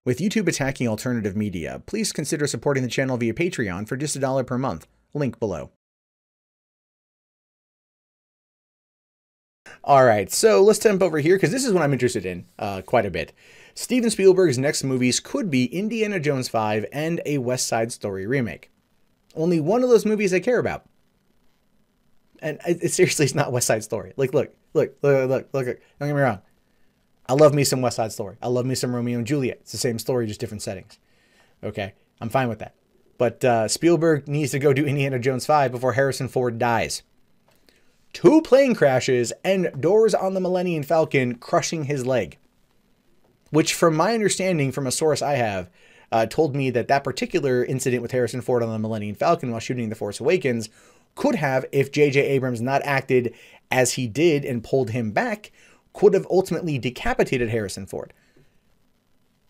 With YouTube attacking alternative media, please consider supporting the channel via Patreon for just $1 per month. Link below. Alright, so let's jump over here, because this is what I'm interested in quite a bit. Steven Spielberg's next movies could be Indiana Jones 5 and a West Side Story remake. Only one of those movies I care about. And it seriously is not West Side Story. Like, look. Don't get me wrong. I love me some West Side Story. I love me some Romeo and Juliet. It's the same story, just different settings. Okay, I'm fine with that. But Spielberg needs to go do Indiana Jones 5 before Harrison Ford dies. 2 plane crashes and doors on the Millennium Falcon crushing his leg. Which, from my understanding from a source I have, told me that that particular incident with Harrison Ford on the Millennium Falcon while shooting The Force Awakens could have, if J.J. Abrams not acted as he did and pulled him back, could have ultimately decapitated Harrison Ford.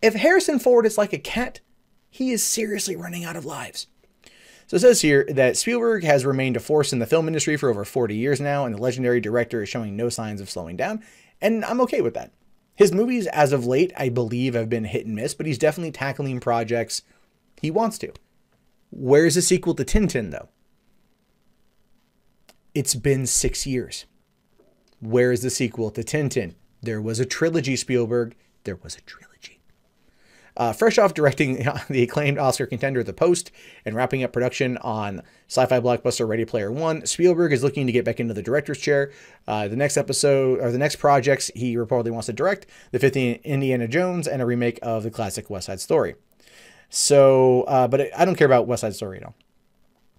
If Harrison Ford is like a cat, he is seriously running out of lives. So it says here that Spielberg has remained a force in the film industry for over 40 years now, and the legendary director is showing no signs of slowing down, and I'm okay with that. His movies, as of late, I believe have been hit and miss, but he's definitely tackling projects he wants to. Where's the sequel to Tintin, though? It's been 6 years. Where is the sequel to Tintin? There was a trilogy, Spielberg. There was a trilogy. Fresh off directing the acclaimed Oscar contender The Post and wrapping up production on sci-fi blockbuster Ready Player One, Spielberg is looking to get back into the director's chair. The next episode, or the next projects he reportedly wants to direct, the 5th Indiana Jones and a remake of the classic West Side Story. So, but I don't care about West Side Story at all.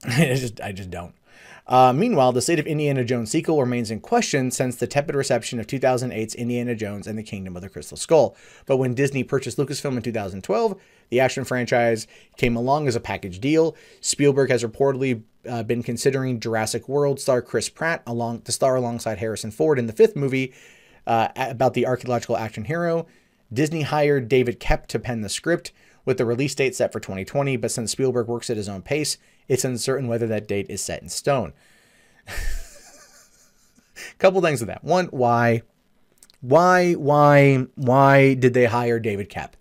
I just don't. Meanwhile, the state of Indiana Jones sequel remains in question since the tepid reception of 2008's Indiana Jones and the Kingdom of the Crystal Skull. But when Disney purchased Lucasfilm in 2012, the action franchise came along as a package deal. Spielberg has reportedly been considering Jurassic World star Chris Pratt to star alongside Harrison Ford in the 5th movie about the archaeological action hero. Disney hired David Koepp to pen the script, with the release date set for 2020, but since Spielberg works at his own pace, it's uncertain whether that date is set in stone. Couple things with that. One, why did they hire David Koepp?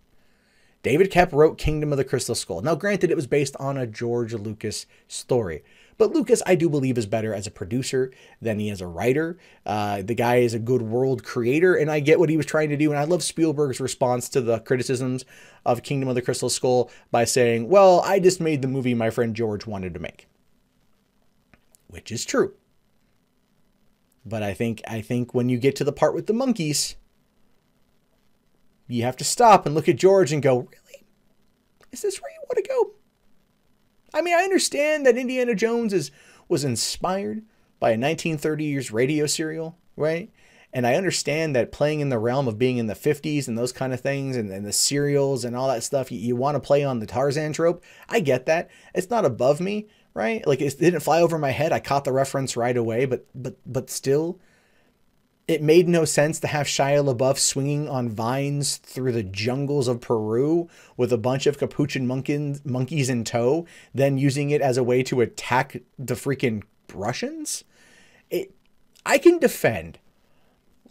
David Koepp wrote Kingdom of the Crystal Skull. Now, granted, it was based on a George Lucas story, but Lucas, I do believe, is better as a producer than he is a writer. The guy is a good world creator, and I get what he was trying to do. And I love Spielberg's response to the criticisms of Kingdom of the Crystal Skull by saying, well, I just made the movie my friend George wanted to make. Which is true. But I think when you get to the part with the monkeys, you have to stop and look at George and go, really? Is this where you want to go? I mean, I understand that Indiana Jones was inspired by a 1930s radio serial, right? And I understand that playing in the realm of being in the 50s and those kind of things and the serials and all that stuff, you want to play on the Tarzan trope. I get that. It's not above me, right? Like, it didn't fly over my head. I caught the reference right away, but still, it made no sense to have Shia LaBeouf swinging on vines through the jungles of Peru with a bunch of capuchin monkeys in tow, then using it as a way to attack the freaking Russians. I can defend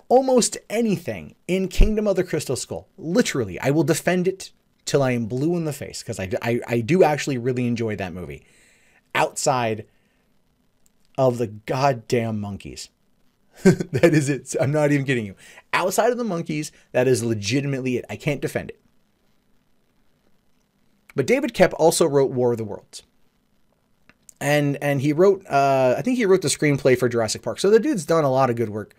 almost anything in Kingdom of the Crystal Skull. Literally, I will defend it till I am blue in the face, because I do actually really enjoy that movie. Outside of the goddamn monkeys. That is it. I'm not even kidding you. Outside of the monkeys, that is legitimately it. I can't defend it. But David Koepp also wrote War of the Worlds. And he wrote, I think he wrote the screenplay for Jurassic Park. So the dude's done a lot of good work.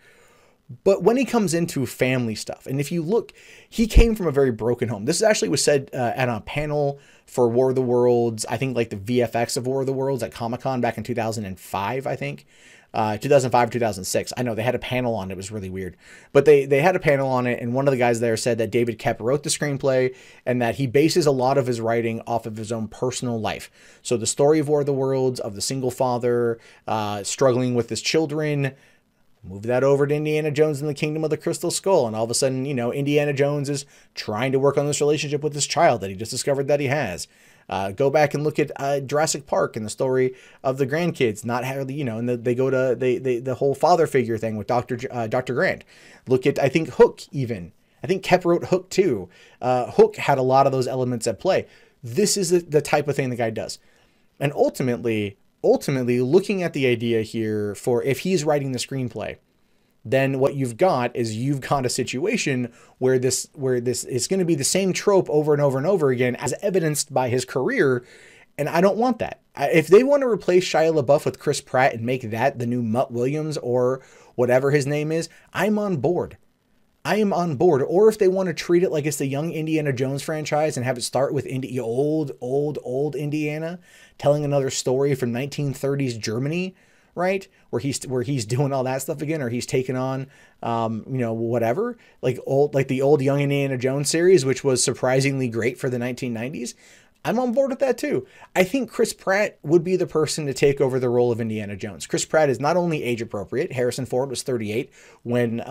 But when he comes into family stuff, and if you look, he came from a very broken home. This actually was said at a panel for War of the Worlds, I think like the VFX of War of the Worlds at Comic-Con back in 2005, I think. 2005, 2006. I know they had a panel on it. It was really weird. But they had a panel on it, and one of the guys there said that David Koepp wrote the screenplay and that he bases a lot of his writing off of his own personal life. So the story of War of the Worlds, of the single father struggling with his children, move that over to Indiana Jones and the Kingdom of the Crystal Skull, and all of a sudden, you know, Indiana Jones is trying to work on this relationship with this child that he just discovered that he has. Go back and look at Jurassic Park and the story of the grandkids, not how, you know, and they go to the whole father figure thing with Dr. Grant. Look at, I think, Hook even. I think Kep wrote Hook too. Hook had a lot of those elements at play. This is the type of thing the guy does. And ultimately, looking at the idea here for if he's writing the screenplay, then what you've got is you've got a situation where this is going to be the same trope over and over and over again, as evidenced by his career. And I don't want that. If they want to replace Shia LaBeouf with Chris Pratt and make that the new Mutt Williams or whatever his name is, I'm on board. I am on board. Or if they want to treat it like it's the young Indiana Jones franchise and have it start with old Indiana, telling another story from 1930s Germany, right? Where he's doing all that stuff again, or he's taken on, whatever, like the old young Indiana Jones series, which was surprisingly great for the 1990s. I'm on board with that too. I think Chris Pratt would be the person to take over the role of Indiana Jones. Chris Pratt is not only age appropriate. Harrison Ford was 38 when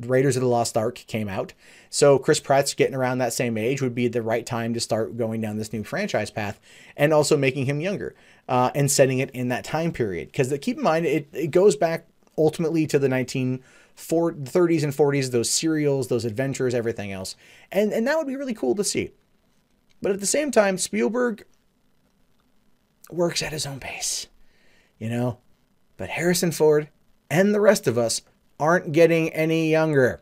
Raiders of the Lost Ark came out. So Chris Pratt's getting around that same age would be the right time to start going down this new franchise path, and also making him younger and setting it in that time period. Because keep in mind, it goes back ultimately to the 1930s and 40s, those serials, those adventures, everything else. And that would be really cool to see. But at the same time, Spielberg works at his own pace, But Harrison Ford and the rest of us aren't getting any younger.